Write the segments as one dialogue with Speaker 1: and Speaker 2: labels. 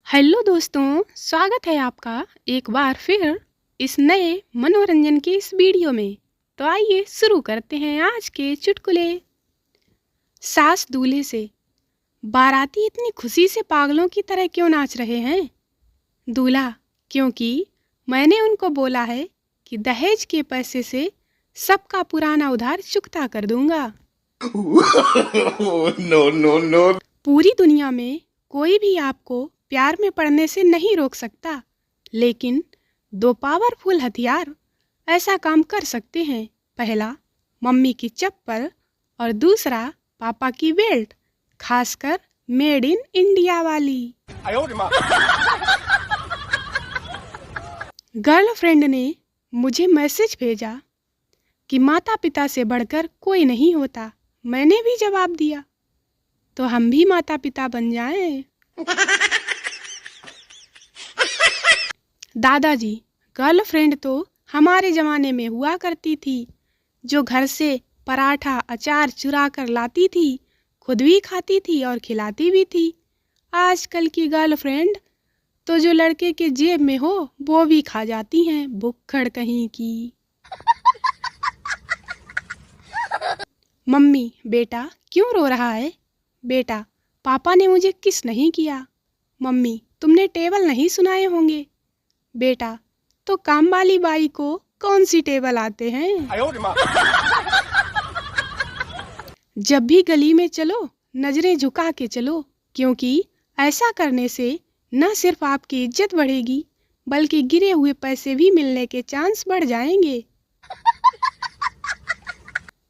Speaker 1: Hello दोस्तों, स्वागत है आपका एक बार फिर इस नए मनोरंजन के इस वीडियो में। तो आइए शुरू करते हैं आज के चुटकुले। सास दूल्हे से, बाराती इतनी खुशी से पागलों की तरह क्यों नाच रहे हैं? दूल्हा, क्योंकि मैंने उनको बोला है कि दहेज के पैसे से सबका पुराना उधार चुकता कर दूंगा।
Speaker 2: No no no.
Speaker 1: पूरी दुनिया में कोई भी आपको प्यार में पड़ने से नहीं रोक सकता, लेकिन दो पावरफुल हथियार ऐसा काम कर सकते हैं। पहला, मम्मी की चप्पल और दूसरा, पापा की बेल्ट, खासकर मेड इन इंडिया वाली। गर्लफ्रेंड ने मुझे मैसेज भेजा कि माता पिता से बढ़कर कोई नहीं होता। मैंने भी जवाब दिया, तो हम भी माता पिता बन जाएं। दादाजी, गर्लफ्रेंड तो हमारे ज़माने में हुआ करती थी, जो घर से पराठा अचार चुरा कर लाती थी, खुद भी खाती थी और खिलाती भी थी। आजकल की गर्लफ्रेंड तो जो लड़के के जेब में हो वो भी खा जाती हैं, भुक्खड़ कहीं की। मम्मी, बेटा क्यों रो रहा है? बेटा, पापा ने मुझे किस नहीं किया। मम्मी, तुमने टेबल नहीं सुनाए होंगे। बेटा, तो काम वाली बाई को कौन सी टेबल आते हैं? जब भी गली में चलो नजरें झुका के चलो, क्योंकि ऐसा करने से न सिर्फ आपकी इज्जत बढ़ेगी, बल्कि गिरे हुए पैसे भी मिलने के चांस बढ़ जाएंगे।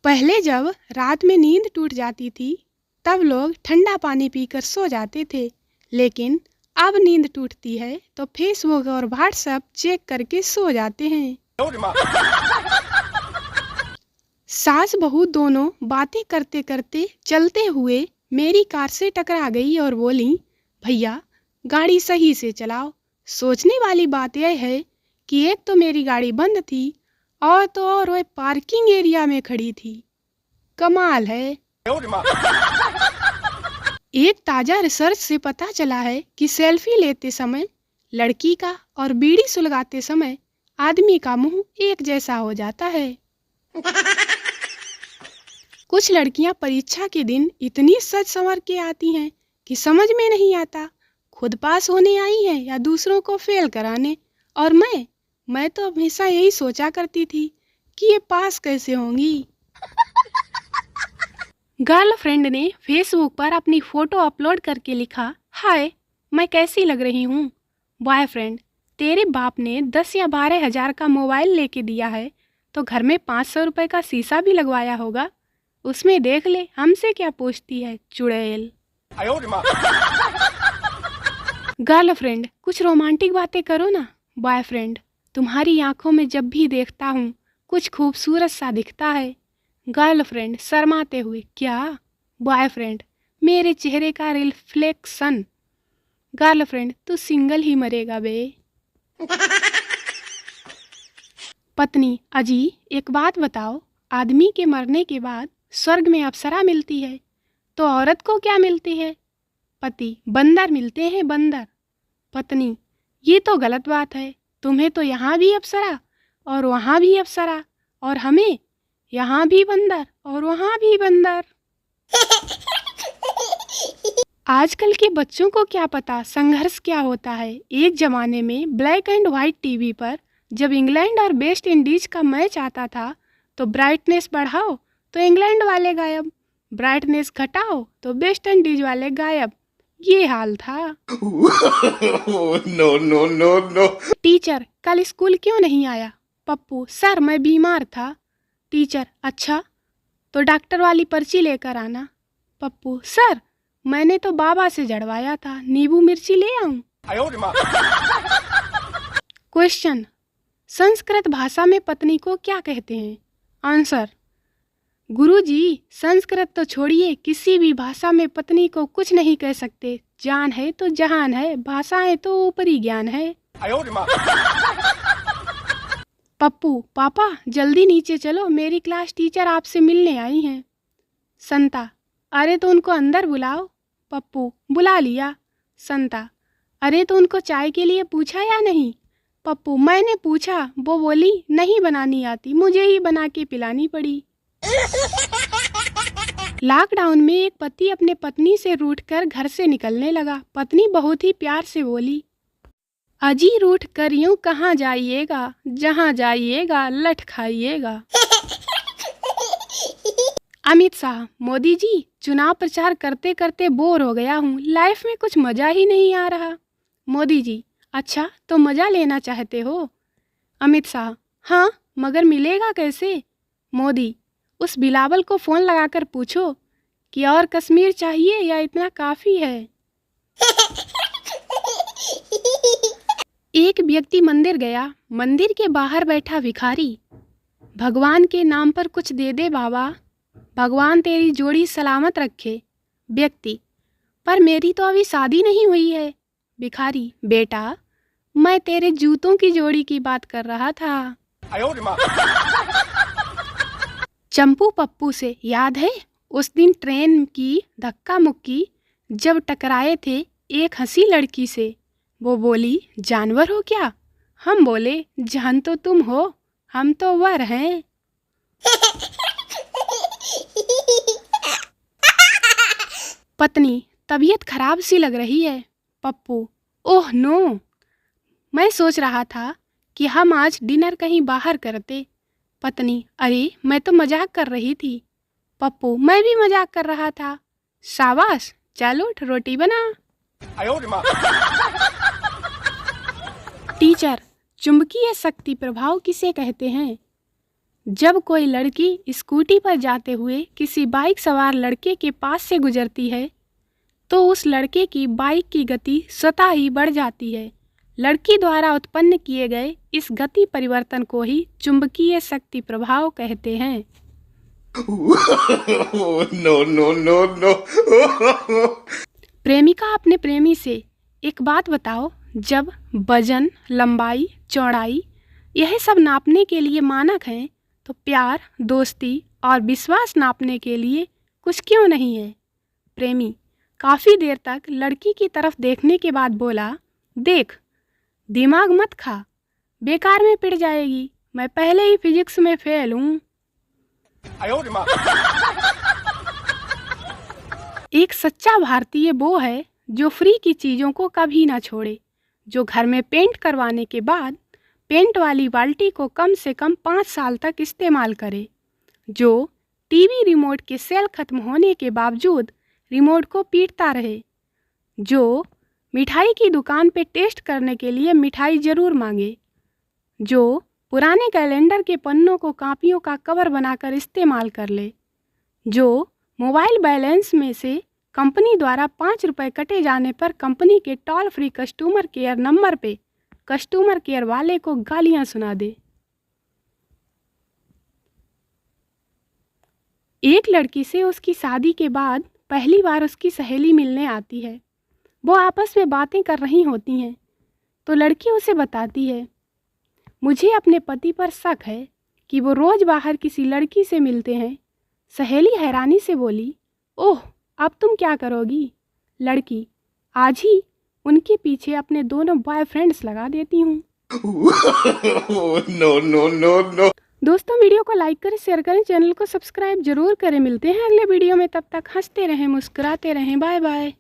Speaker 1: पहले जब रात में नींद टूट जाती थी, तब लोग ठंडा पानी पीकर सो जाते थे, लेकिन अब नींद टूटती है तो फेसबुक और व्हाट्सएप चेक करके सो जाते हैं। सास बहू दोनों बातें करते करते चलते हुए मेरी कार से टकरा गई और बोली, भैया गाड़ी सही से चलाओ। सोचने वाली बात यह है कि एक तो मेरी गाड़ी बंद थी और तो और वह पार्किंग एरिया में खड़ी थी। कमाल है। एक ताजा रिसर्च से पता चला है कि सेल्फी लेते समय लड़की का और बीड़ी सुलगाते समय आदमी का मुंह एक जैसा हो जाता है। कुछ लड़कियां परीक्षा के दिन इतनी सज संवर के आती हैं कि समझ में नहीं आता खुद पास होने आई हैं या दूसरों को फेल कराने। और मैं तो हमेशा यही सोचा करती थी कि ये पास कैसे होंगी। गर्लफ्रेंड ने फेसबुक पर अपनी फोटो अपलोड करके लिखा, हाय मैं कैसी लग रही हूँ। बॉयफ्रेंड, तेरे बाप ने 10 या 12 हजार का मोबाइल लेके दिया है तो घर में 500 रुपए का शीशा भी लगवाया होगा। उसमें देख ले हमसे क्या पूछती है, चुड़ैल। गर्लफ्रेंड, कुछ रोमांटिक बातें करो ना। बॉयफ्रेंड, तुम्हारी आंखों में जब भी देखता हूँ कुछ खूबसूरत सा दिखता है। गर्लफ्रेंड शर्माते हुए, क्या? बॉयफ्रेंड, मेरे चेहरे का रिफ्लेक्शन। गर्लफ्रेंड, तू सिंगल ही मरेगा बे। पत्नी, अजी एक बात बताओ, आदमी के मरने के बाद स्वर्ग में अप्सरा मिलती है, तो औरत को क्या मिलती है? पति, बंदर मिलते हैं, बंदर। पत्नी, ये तो गलत बात है। तुम्हें तो यहाँ भी अप्सरा और वहाँ भी अप्सरा, और हमें यहाँ भी बंदर और वहाँ भी बंदर। आजकल के बच्चों को क्या पता संघर्ष क्या होता है। एक जमाने में ब्लैक एंड व्हाइट टीवी पर जब इंग्लैंड और वेस्ट इंडीज का मैच आता था तो ब्राइटनेस बढ़ाओ तो इंग्लैंड वाले गायब, ब्राइटनेस घटाओ तो वेस्ट इंडीज वाले गायब। ये हाल था।
Speaker 2: No no no no.
Speaker 1: Teacher, कल स्कूल क्यों नहीं आया? पप्पू, सर मैं बीमार था। टीचर, अच्छा तो डॉक्टर वाली पर्ची लेकर आना। पप्पू, सर मैंने तो बाबा से जड़वाया था, नींबू मिर्ची ले आऊं? क्वेश्चन, संस्कृत भाषा में पत्नी को क्या कहते हैं? आंसर, गुरुजी संस्कृत तो छोड़िए, किसी भी भाषा में पत्नी को कुछ नहीं कह सकते। जान है तो जहान है, भाषाएं तो ऊपरी ज्ञान है। पप्पू, पापा जल्दी नीचे चलो, मेरी क्लास टीचर आपसे मिलने आई हैं। संता, अरे तो उनको अंदर बुलाओ। पप्पू, बुला लिया। संता, अरे तो उनको चाय के लिए पूछा या नहीं? पप्पू, मैंने पूछा, वो बोली नहीं बनानी आती, मुझे ही बना के पिलानी पड़ी। लॉकडाउन में एक पति अपने पत्नी से रूठकर घर से निकलने लगा। पत्नी बहुत ही प्यार से बोली, अजी रूठ कर यूं कहाँ जाइएगा, जहाँ जाइएगा लठ खाइएगा। अमित शाह, मोदी जी, चुनाव प्रचार करते करते बोर हो गया हूँ, लाइफ में कुछ मजा ही नहीं आ रहा। मोदी जी, अच्छा तो मजा लेना चाहते हो? अमित शाह, हाँ, मगर मिलेगा कैसे? मोदी, उस बिलावल को फोन लगाकर पूछो कि और कश्मीर चाहिए या इतना काफी है। एक व्यक्ति मंदिर गया, मंदिर के बाहर बैठा भिखारी, भगवान के नाम पर कुछ दे दे बाबा, भगवान तेरी जोड़ी सलामत रखे। व्यक्ति, पर मेरी तो अभी शादी नहीं हुई है। भिखारी, बेटा मैं तेरे जूतों की जोड़ी की बात कर रहा था। चंपू पप्पू से याद है उस दिन ट्रेन की धक्का मुक्की जब टकराए थे एक हंसी लड़की से? वो बोली, जानवर हो क्या? हम बोले, जान तो तुम हो, हम तो वर हैं। पत्नी, तबीयत खराब सी लग रही है। पप्पू, ओह नो, मैं सोच रहा था कि हम आज डिनर कहीं बाहर करते। पत्नी, अरे मैं तो मजाक कर रही थी। पप्पू, मैं भी मजाक कर रहा था। शाबाश, चलो उठ रोटी बना। टीचर, चुंबकीय शक्ति प्रभाव किसे कहते हैं? जब कोई लड़की स्कूटी पर जाते हुए किसी बाइक सवार लड़के के पास से गुजरती है तो उस लड़के की बाइक की गति स्वतः ही बढ़ जाती है। लड़की द्वारा उत्पन्न किए गए इस गति परिवर्तन को ही चुंबकीय शक्ति प्रभाव कहते हैं।
Speaker 2: No, no, no, no.
Speaker 1: प्रेमिका अपने प्रेमी से, एक बात बताओ, जब वजन, लंबाई, चौड़ाई यह सब नापने के लिए मानक हैं तो प्यार, दोस्ती और विश्वास नापने के लिए कुछ क्यों नहीं है? प्रेमी काफ़ी देर तक लड़की की तरफ देखने के बाद बोला, देख, दिमाग मत खा, बेकार में पिट जाएगी, मैं पहले ही फिजिक्स में फेल हूँ। एक सच्चा भारतीय वो है जो फ्री की चीज़ों को कभी ना छोड़े, जो घर में पेंट करवाने के बाद पेंट वाली बाल्टी को कम से कम 5 साल तक इस्तेमाल करे, जो टीवी रिमोट के सेल खत्म होने के बावजूद रिमोट को पीटता रहे, जो मिठाई की दुकान पे टेस्ट करने के लिए मिठाई ज़रूर मांगे, जो पुराने कैलेंडर के पन्नों को कापियों का कवर बनाकर इस्तेमाल कर ले, जो मोबाइल बैलेंस में से कंपनी द्वारा 5 रुपये कटे जाने पर कंपनी के toll free customer care number पे कस्टमर केयर वाले को गालियां सुना दे। एक लड़की से उसकी शादी के बाद पहली बार उसकी सहेली मिलने आती है। वो आपस में बातें कर रही होती हैं तो लड़की उसे बताती है, मुझे अपने पति पर शक है कि वो रोज़ बाहर किसी लड़की से मिलते हैं। सहेली हैरानी से बोली, ओह, अब तुम क्या करोगी? लड़की, आज ही उनके पीछे अपने दोनों बॉयफ्रेंड्स लगा देती हूँ।
Speaker 2: No, no, no, no.
Speaker 1: दोस्तों, वीडियो को लाइक करें, शेयर करें, चैनल को सब्सक्राइब जरूर करें। मिलते हैं अगले वीडियो में, तब तक हंसते रहें, मुस्कुराते रहें। Bye bye.